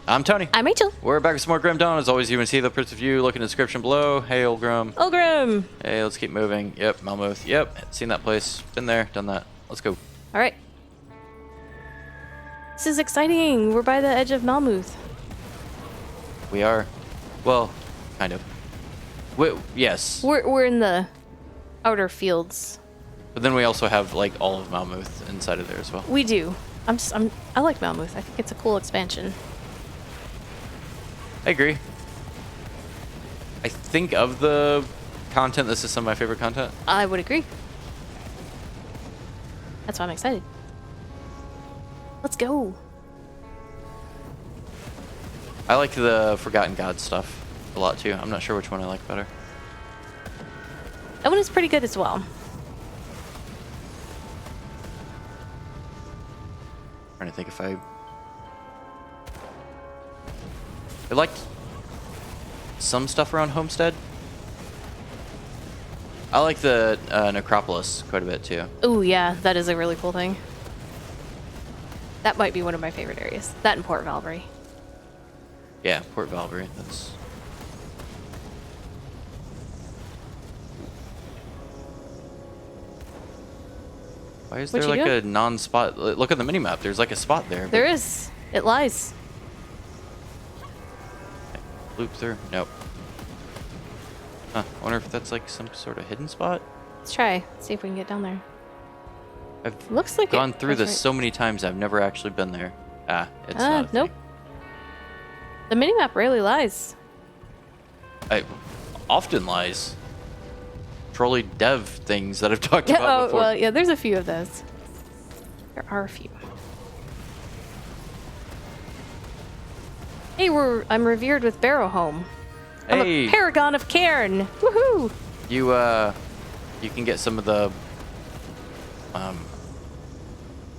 I'm Tony. I'm Rachel. We're back with some more Grim Dawn. As always, you can see the Prince of View. Look in the description below. Hey, Ulgrim. Ulgrim. Hey, let's keep moving. Yep, Malmouth. Yep, seen that place. Been there, done that. Let's go. All right. This is exciting. We're by the edge of Malmouth. We are. Well, kind of. Yes. We're in the outer fields. But then we also have like all of Malmouth inside of there as well. We do. I like Malmouth. I think it's a cool expansion. I agree. I think of the content, this is some of my favorite content. I would agree. That's why I'm excited. Let's go. I like the Forgotten God stuff a lot too. I'm not sure which one I like better. That one is pretty good as well. Trying to think if I liked some stuff around Homestead. I like the Necropolis quite a bit too. Oh yeah, that is a really cool thing. That might be one of my favorite areas. That and Port Valverde. Yeah, Port Valverde. That's. Why is there like a non-spot? Look at the minimap. There's like a spot there. There is. It lies. Loop through. Nope. Huh. I wonder if that's like some sort of hidden spot. Let's try. See if we can get down there. I've Looks like gone through this so many times. I've never actually been there. Ah, it's not. Nope. The minimap rarely lies. It often lies. Trolley dev things that I've talked about before. Well, yeah, there's a few of those. There are a few. Hey, I'm revered with Barrowhome. I'm Hey, a paragon of Cairn. Woohoo! you can get some of the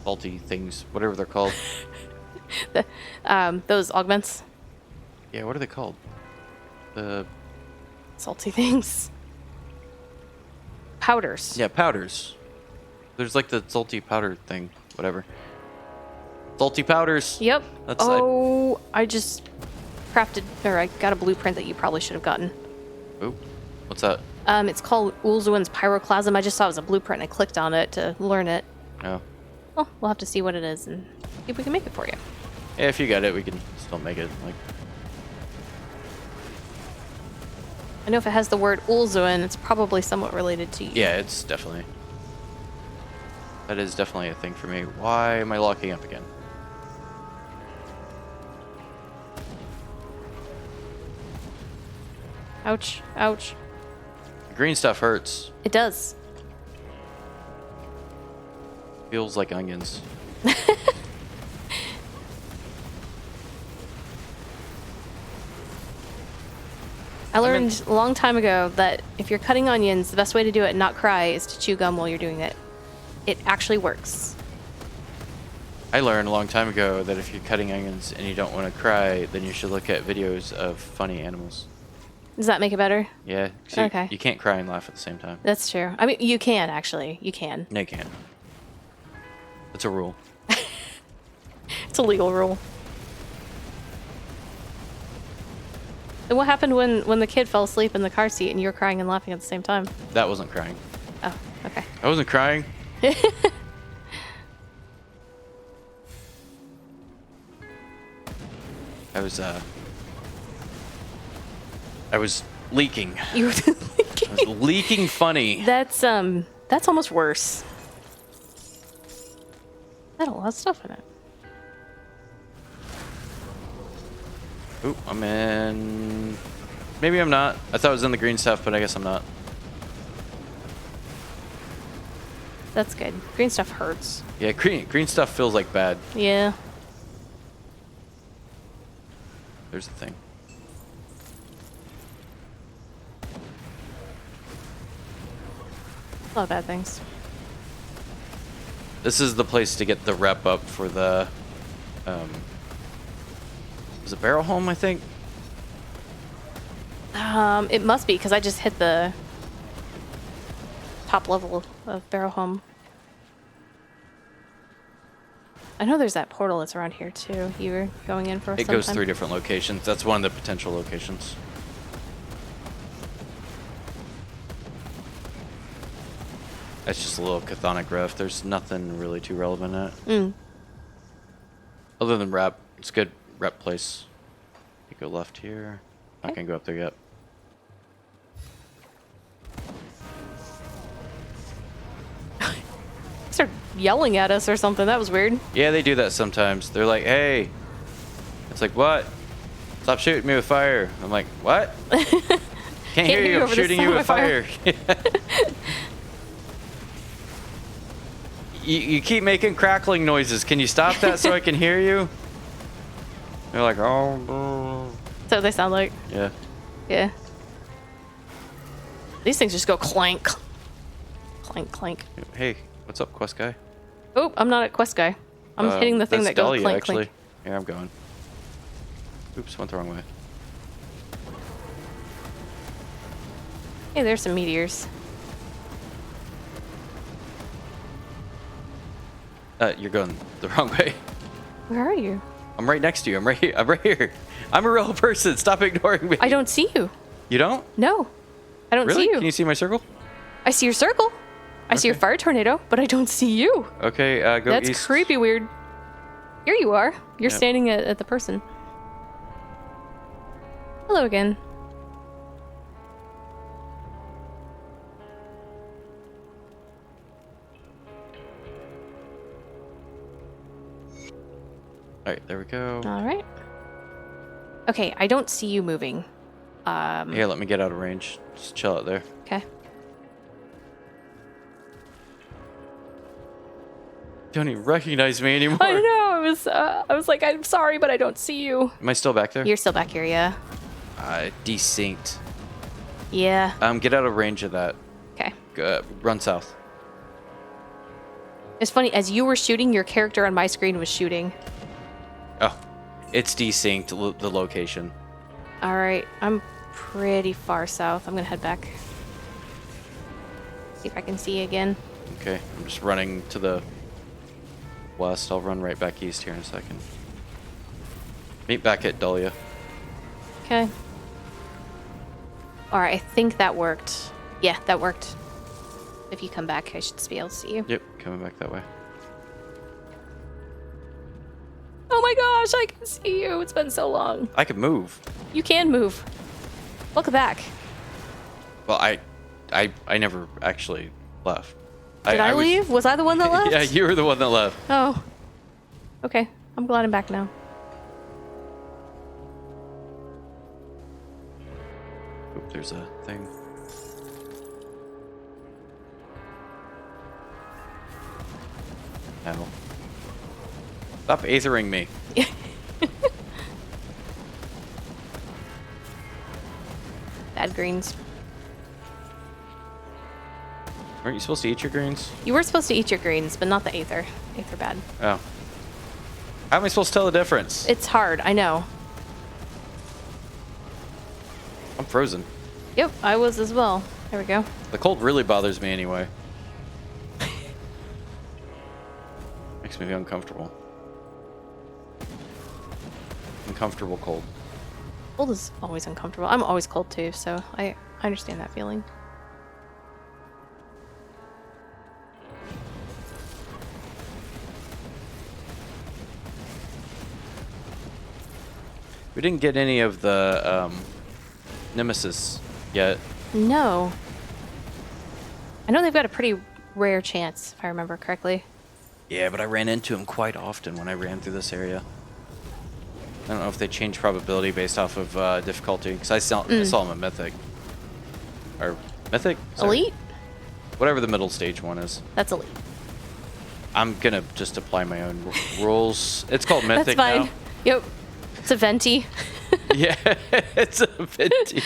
faulty things, whatever they're called. Those augments. Yeah, what are they called? The Salty things. Powders. yeah, powders. There's like the salty powder thing, whatever. Salty powders. Yep. That's I just crafted, or I got a blueprint that you probably should have gotten. Ooh, what's that? It's called Ulzuin's Pyroclasm. I just saw it was a blueprint and I clicked on it to learn it. No. Well, we'll have to see what it is and see if we can make it for you. Yeah, if you got it, we can still make it. Like, I know if it has the word Ulzuin, it's probably somewhat related to you. yeah, it's definitely. That is definitely a thing for me. Why am I locking up again? Ouch. Ouch. The green stuff hurts. It does. Feels like onions. I learned a long time ago that if you're cutting onions, the best way to do it and not cry is to chew gum while you're doing it. It actually works. I learned a long time ago that if you're cutting onions and you don't want to cry, then you should look at videos of funny animals. Does that make it better? Yeah. Okay. You can't cry and laugh at the same time. That's true. I mean, you can actually. You can. No, you can't. That's a rule. It's a legal rule. And what happened when the kid fell asleep in the car seat and you were crying and laughing at the same time? That wasn't crying. Oh, okay. I wasn't crying. I was leaking. You were I was leaking funny. That's almost worse. Had a lot of stuff in it. Ooh, I'm in. Maybe I'm not. I thought I was in the green stuff, but I guess I'm not. That's good. Green stuff hurts. Yeah, green stuff feels like bad. Yeah. There's the thing. A lot of bad things. This is the place to get the rep up for the. Was it Barrel Home, I think? It must be because I just hit the top level of Barrowhome. I know there's that portal that's around here too. You were going in for It some goes time. 3 different locations. That's one of the potential locations. That's just a little chthonic rift. There's nothing really too relevant in it. Mm. Other than rep. It's a good rep place. You go left here. Not Okay. gonna go up there yet. Start yelling at us or something. That was weird. Yeah, they do that sometimes. They're like, hey. It's like, what? Stop shooting me with fire. I'm like, what? Can't hear you. I'm over the shooting you sound with of fire. fire. You keep making crackling noises. Can you stop that so I can hear you? They're like, oh. So they sound like. Yeah. Yeah. These things just go clank. Clank, clank. Hey, what's up, quest guy? Oh, I'm not a quest guy. I'm hitting the thing that's that goes Dahlia, clank, actually. clank. Here, I'm going. Oops, went the wrong way. Hey, there's some meteors. You're going the wrong way. Where are you? I'm right next to you. I'm right here. I'm right here. I'm a real person. Stop ignoring me. I don't see you. You don't? No. I don't Really? see you. Can you see my circle? I see your circle. I see your Okay. fire tornado, but I don't see you. Okay, go That's east. creepy weird. Here you are. You're Yep. standing at the person. Hello again. All right, there we go. All right. Okay, I don't see you moving. Here, let me get out of range. Just chill out there. Okay. Don't even recognize me anymore. I know. I was like, I'm sorry, but I don't see you. Am I still back there? You're still back here, yeah. Desynced. Yeah. Get out of range of that. Okay. Run south. It's funny, as you were shooting, your character on my screen was shooting. Oh, it's desynced the location. All right, I'm pretty far south. I'm gonna head back. See if I can see you again. Okay, I'm just running to the west. I'll run right back east here in a second. Meet back at Dahlia. Okay. All right, I think that worked. Yeah, that worked. If you come back, I should be able to see you. Yep, coming back that way. Oh my gosh, I can see you. It's been so long. I could move. You can move. Welcome back. Well, I never actually left. Did I was- leave? Was I the one that left? Yeah, you were the one that left. Oh. Okay. I'm glad I'm back now. Oop, there's a thing. Ow. Stop aethering me. Bad greens. Aren't you supposed to eat your greens? You were supposed to eat your greens, but not the aether. Aether bad. Oh. How am I supposed to tell the difference? It's hard, I know. I'm frozen. Yep, I was as well. There we go. The cold really bothers me anyway. Makes me uncomfortable. Uncomfortable cold. Cold is always uncomfortable. I'm always cold too, so I understand that feeling. We didn't get any of the Nemesis yet. No. I know they've got a pretty rare chance, if I remember correctly. Yeah, but I ran into him quite often when I ran through this area. I don't know if they changed probability based off of difficulty, because I saw him at Mythic. Or Mythic? Sorry. Elite? Whatever the middle stage one is. That's elite. I'm gonna just apply my own rules. It's called Mythic That's fine. now. Yep. It's a venti. Yeah, it's a venti.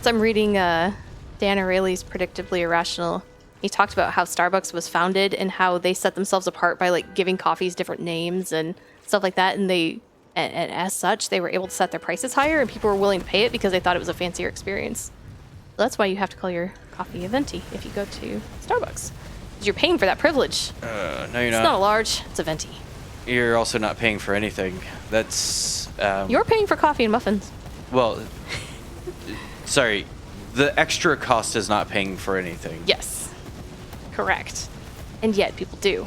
So I'm reading Dan Ariely's Predictably Irrational. He talked about how Starbucks was founded and how they set themselves apart by like giving coffees different names and stuff like that. And and as such, they were able to set their prices higher and people were willing to pay it because they thought it was a fancier experience. So that's why you have to call your coffee a venti if you go to Starbucks. You're paying for that privilege. No, you're It's not. not a large, it's a venti. You're also not paying for anything. That's You're paying for coffee and muffins. well, sorry. The extra cost is not paying for anything. Yes. Correct. And yet people do.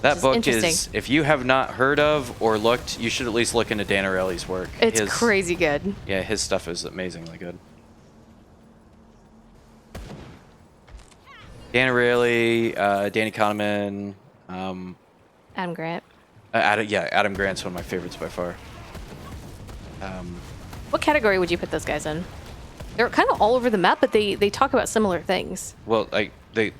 That is book interesting. is, if you have not heard of or looked, you should at least look into Dan Ariely's work. It's crazy good. Yeah, his stuff is amazingly good. Dan Ariely, Danny Kahneman, Adam Grant. Adam Grant's one of my favorites by far. What category would you put those guys in? They're kind of all over the map, but they talk about similar things. Well, like they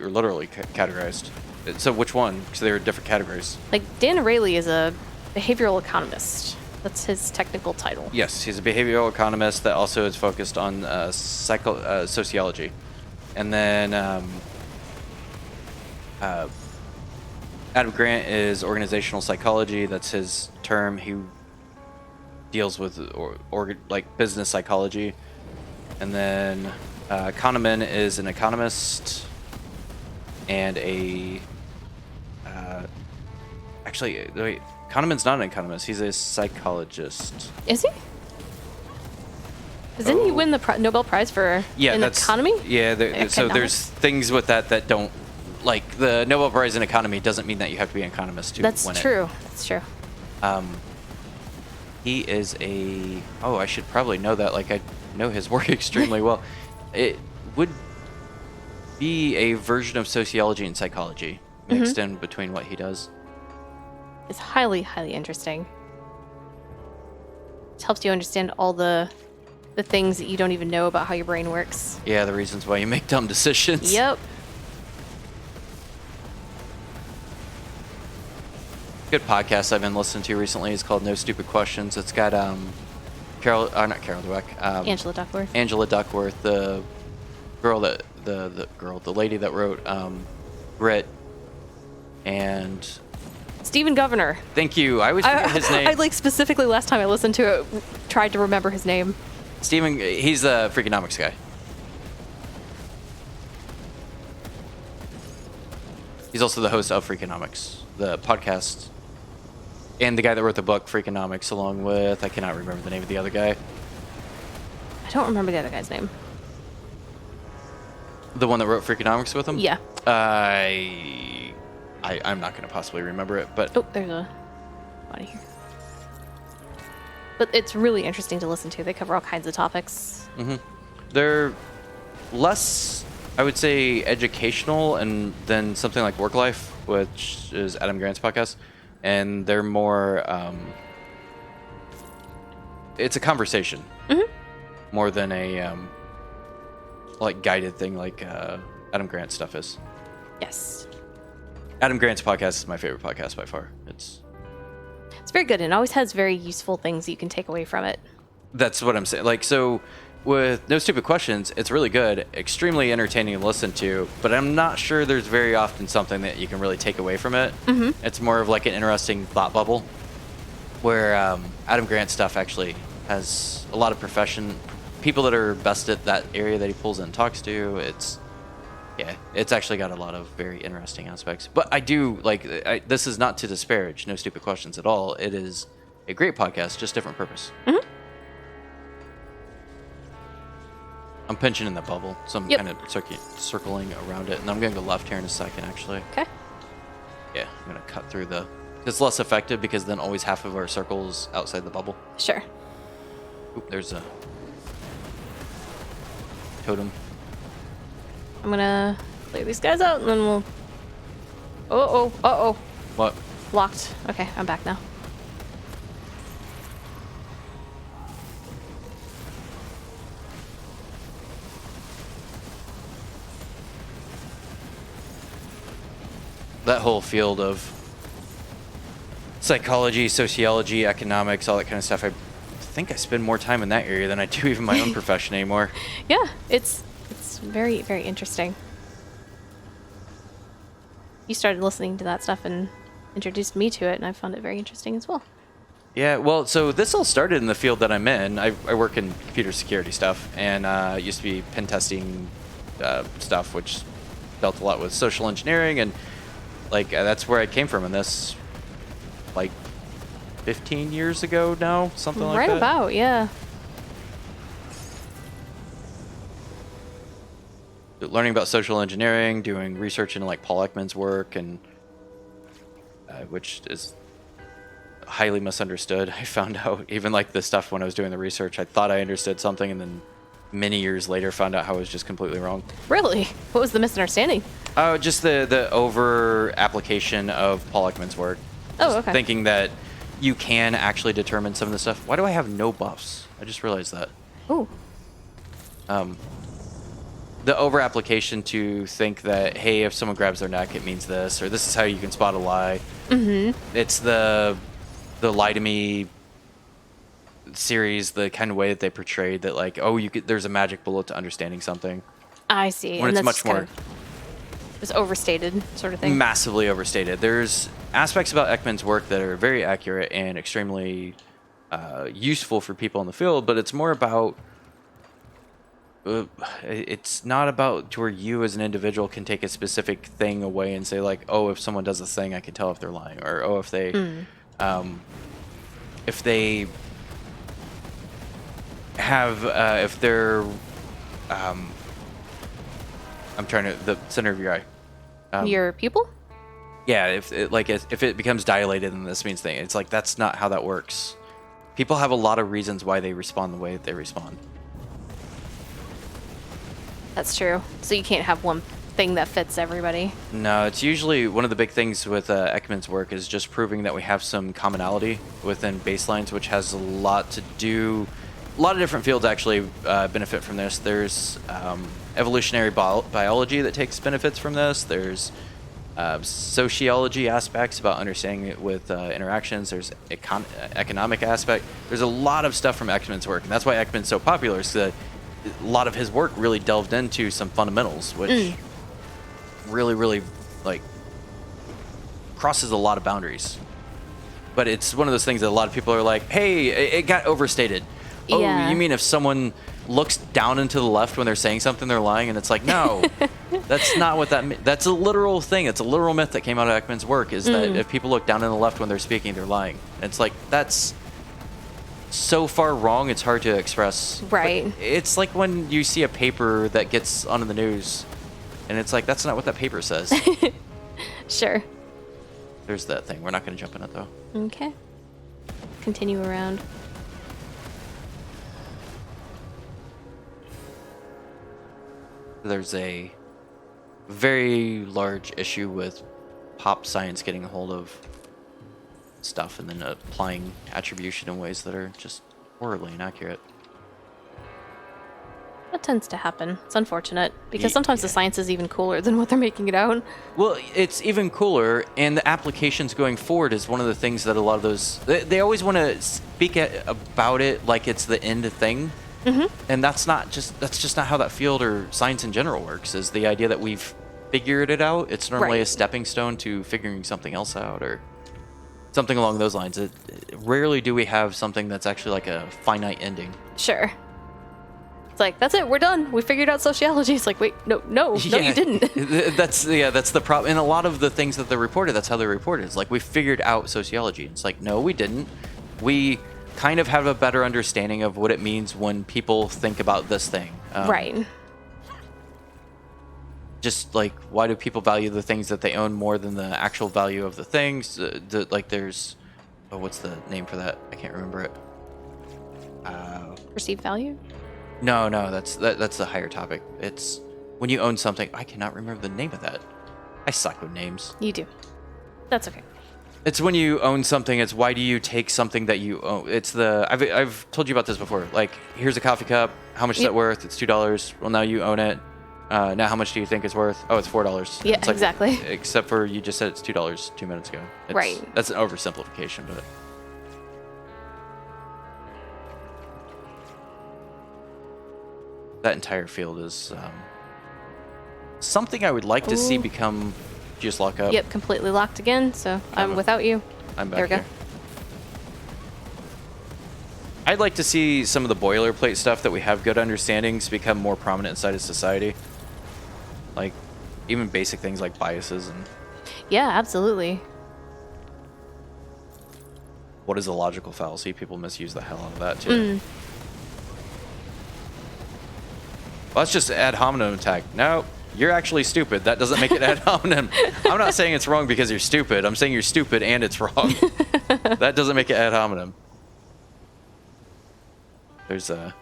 are literally categorized. So which one? Because they were different categories. Like Dan Ariely is a behavioral economist. That's his technical title. Yes, he's a behavioral economist that also is focused on sociology. And then Adam Grant is organizational psychology. That's his term. He deals with like business psychology. And then Kahneman is an economist and a actually wait, Kahneman's not an economist. He's a psychologist. Is he? 'Cause didn't he win the Nobel Prize for economy? Yeah, so there's Economics? things with that don't, like the Nobel Prize in economy doesn't mean that you have to be an economist to That's win true. That's true. it. He is I should probably know that. Like I know his work extremely well. It would be a version of sociology and psychology mixed in between what he does. It's highly, highly interesting. It helps you understand all the things that you don't even know about how your brain works. Yeah, the reasons why you make dumb decisions. Yep. Good podcast I've been listening to recently is called No Stupid Questions. It's got not Carol Dweck. Angela Duckworth. Angela Duckworth, the girl that the lady that wrote Grit, and Stephen Governor. thank you. I always forget his name. I like specifically last time I listened to it, tried to remember his name. Stephen, he's the Freakonomics guy. He's also the host of Freakonomics, the podcast, and the guy that wrote the book Freakonomics, along with, I cannot remember the name of the other guy. I don't remember the other guy's name. The one that wrote Freakonomics with him? Yeah. I'm not going to possibly remember it, but Oh, there's a body here. But it's really interesting to listen to. They cover all kinds of topics. they're less, I would say, educational than something like Work Life, which is Adam Grant's podcast, and they're more. It's a conversation more than a like guided thing like Adam Grant's stuff is. Yes. Adam Grant's podcast is my favorite podcast by far. It's very good and always has very useful things you can take away from it. That's what I'm saying. Like, so with No Stupid Questions, it's really good, extremely entertaining to listen to, but I'm not sure there's very often something that you can really take away from it. It's more of like an interesting thought bubble, where Adam Grant's stuff actually has a lot of people that are best at that area that he pulls in and talks to. It's actually got a lot of very interesting aspects. But I do, this is not to disparage No Stupid Questions at all. It is a great podcast, just different purpose. I'm pinching in the bubble, so I'm kind of circling around it. And I'm going to go left here in a second, actually. Okay. Yeah, I'm going to cut through it's less effective because then always half of our circle is outside the bubble. Sure. Oop, there's a totem. I'm gonna clear these guys out and then we'll... Uh-oh. What? Locked. Okay, I'm back now. That whole field of psychology, sociology, economics, all that kind of stuff, I think I spend more time in that area than I do even my own profession anymore. Yeah, it's very, very interesting. You started listening to that stuff and introduced me to it, and I found it very interesting as well. Yeah, well, so this all started in the field that I'm in. I work in computer security stuff, and it used to be pen testing stuff, which dealt a lot with social engineering, and like that's where I came from in this, like 15 years ago now, something like Right that. about, yeah. Learning about social engineering, doing research into like Paul Ekman's work, and which is highly misunderstood. I found out even like the stuff when I was doing the research, I thought I understood something, and then many years later found out how I was just completely wrong. Really? What was the misunderstanding? Oh, just the over application of Paul Ekman's work. Oh, Just okay. thinking that you can actually determine some of the stuff. Why do I have no buffs? I just realized that. Ooh. The over application to think that, hey, if someone grabs their neck, it means this, or this is how you can spot a lie. Mm-hmm. It's the Lie to Me series, the kind of way that they portrayed that, like, oh, there's a magic bullet to understanding something. I see. When and it's that's much just kind more of just overstated sort of thing. massively overstated. There's aspects about Ekman's work that are very accurate and extremely useful for people in the field, but it's more about it's not about to where you as an individual can take a specific thing away and say like, oh, if someone does a thing, I can tell if they're lying, or oh, if they have if they're I'm trying to the center of your eye. Your pupil? Yeah, if it becomes dilated, then this means thing. It's like that's not how that works. People have a lot of reasons why they respond the way that they respond. That's true. So you can't have one thing that fits everybody. No, it's usually one of the big things with Ekman's work is just proving that we have some commonality within baselines, which has a lot to do. A lot of different fields actually benefit from this. There's evolutionary biology that takes benefits from this. There's sociology aspects about understanding it with interactions. There's economic aspect. There's a lot of stuff from Ekman's work, and that's why Ekman's so popular. Is that a lot of his work really delved into some fundamentals, which really like crosses a lot of boundaries. But it's one of those things that a lot of people are like, hey, it got overstated. Oh, Yeah. you mean if someone looks down and to the left when they're saying something, they're lying? And it's like, no, that's not what that means. That's a literal thing. It's a literal myth that came out of Ekman's work, is that if people look down and the left when they're speaking, they're lying. And it's like, that's so far wrong, it's hard to express. Right. But it's like when you see a paper that gets onto the news, and it's like, that's not what that paper says. Sure. There's that thing. We're not going to jump in it, though. Okay. Continue around. There's a very large issue with pop science getting a hold of stuff and then applying attribution in ways that are just horribly inaccurate. That tends to happen. It's unfortunate because sometimes the science is even cooler than what they're making it out. Well, it's even cooler, and the applications going forward is one of the things that a lot of those they always want to speak about it like it's the end thing. And that's just not how that field or science in general works. Is the idea that we've figured it out. It's normally a stepping stone to figuring something else out or something along those lines. Rarely do we have something that's actually like a finite ending. Sure. It's like, that's it, we're done. We figured out sociology. It's like, wait, no, you didn't. That's the problem. And a lot of the things that they're reported, that's how they're reported. It's like, we figured out sociology. It's like, no, we didn't. We kind of have a better understanding of what it means when people think about this thing. Right. Just like, why do people value the things that they own more than the actual value of the things? Like, there's, what's the name for that? I can't remember it. Perceived value? No, that's the higher topic. It's when you own something. I cannot remember the name of that. I suck with names. You do. That's okay. It's when you own something. It's why do you take something that you own? It's I've told you about this before. Like, here's a coffee cup. How much is that worth? It's $2. Well, now you own it. Now how much do you think it's worth? Oh, it's $4. Yeah, it's like, exactly. Except for you just said it's $2 2 minutes ago. Right. That's an oversimplification, but that entire field is something I would like to see become. Just lock up. Yep, completely locked again, so I'm without you. I'm back there we go. here. I'd like to see some of the boilerplate stuff that we have good understandings become more prominent inside of society. Like, even basic things like biases and Yeah, absolutely. what is a logical fallacy. People misuse the hell out of that too. Well, that's just ad hominem attack. No, you're actually stupid. That doesn't make it ad hominem. I'm not saying it's wrong because you're stupid. I'm saying you're stupid and it's wrong. That doesn't make it ad hominem. There's a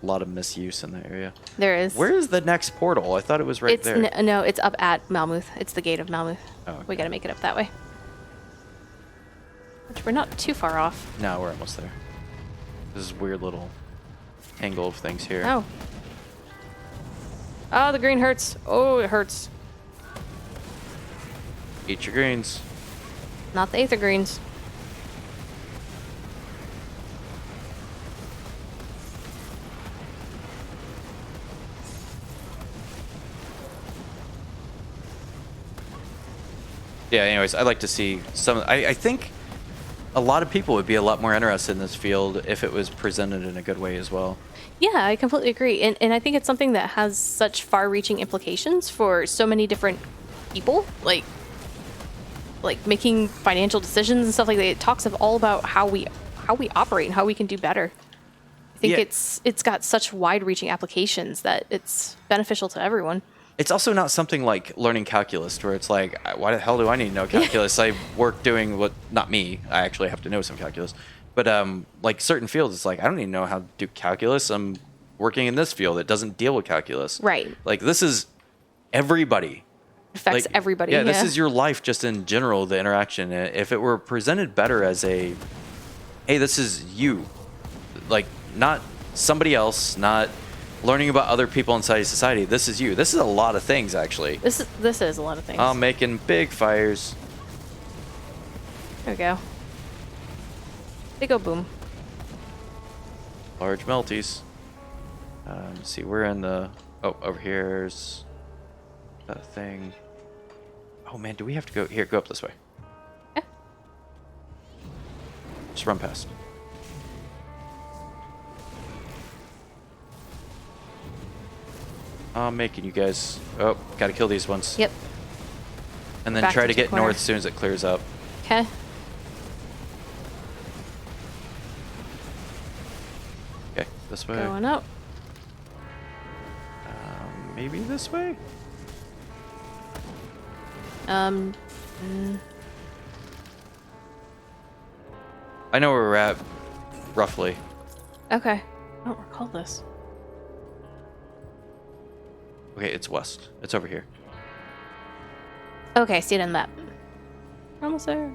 lot of misuse in that area. There is. Where is the next portal? I thought it was right there. No, it's up at Malmouth. It's the gate of Malmouth. Oh, okay. We gotta make it up that way. Which we're not too far off. No, we're almost there. This is weird little tangle of things here. Oh. Oh, the green hurts. Oh, it hurts. Eat your greens. Not the aether greens. Yeah, anyways, I'd like to see some... I think a lot of people would be a lot more interested in this field if it was presented in a good way as well. Yeah, I completely agree. And I think it's something that has such far-reaching implications for so many different people. Like making financial decisions and stuff like that. It talks all about how we operate and how we can do better. I think it's got such wide-reaching applications that it's beneficial to everyone. It's also not something like learning calculus, where it's like, why the hell do I need to know calculus? I work doing what, not me, I actually have to know some calculus. But like certain fields, it's like, I don't even know how to do calculus. I'm working in this field that doesn't deal with calculus. Right. Like this is everybody. It affects everybody. Yeah, this is your life just in general, the interaction. If it were presented better as a, hey, this is you. Like, not somebody else, not learning about other people inside society. This is you. This is a lot of things, actually. This is a lot of things. I'm making big fires. There we go. Big ol' boom. Large melties. Let's see, we're in the... Oh, over here's that thing. Oh, man, do we have to go... Here, go up this way. Yeah. Just run past. I'm making you guys... Oh, gotta kill these ones. Yep. And then Back try to into the get corner. north as soon as it clears up. Okay. Okay, this way. Going up. Maybe this way? Mm, I know where we're at, roughly. okay. I don't recall this. Okay, it's west. It's over here. Okay, see it on the map. We're almost there.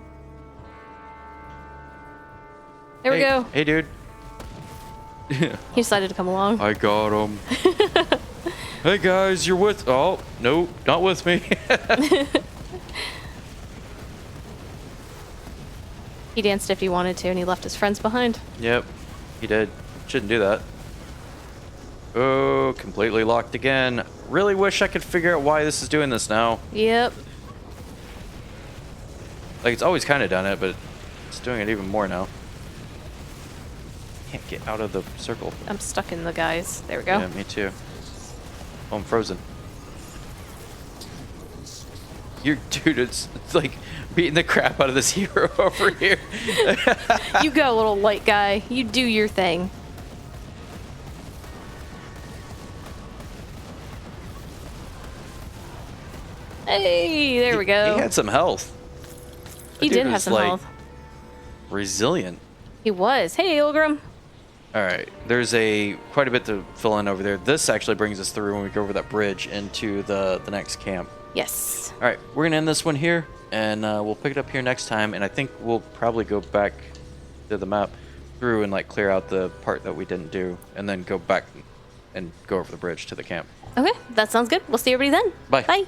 There we go. Hey, dude. He decided to come along. I got him. Hey, guys, you're with... Oh, no, not with me. He danced if he wanted to, and he left his friends behind. Yep, he did. Shouldn't do that. Oh, completely locked again. Really wish I could figure out why this is doing this now. Yep. Like, it's always kind of done it, but it's doing it even more now. Can't get out of the circle. I'm stuck in the guys. There we go. Yeah, me too. Oh, I'm frozen. Dude, it's like beating the crap out of this hero over here. You go, little light guy. You do your thing. Hey, there we go. He had some health. He That did dude have was, some like, health. Resilient. He was. Hey, Ulgrim. All right, there's quite a bit to fill in over there. This actually brings us through when we go over that bridge into the next camp. Yes. All right, we're gonna end this one here, and we'll pick it up here next time. And I think we'll probably go back to the map through and like clear out the part that we didn't do, and then go back and go over the bridge to the camp. Okay, that sounds good. We'll see everybody then. Bye. Bye.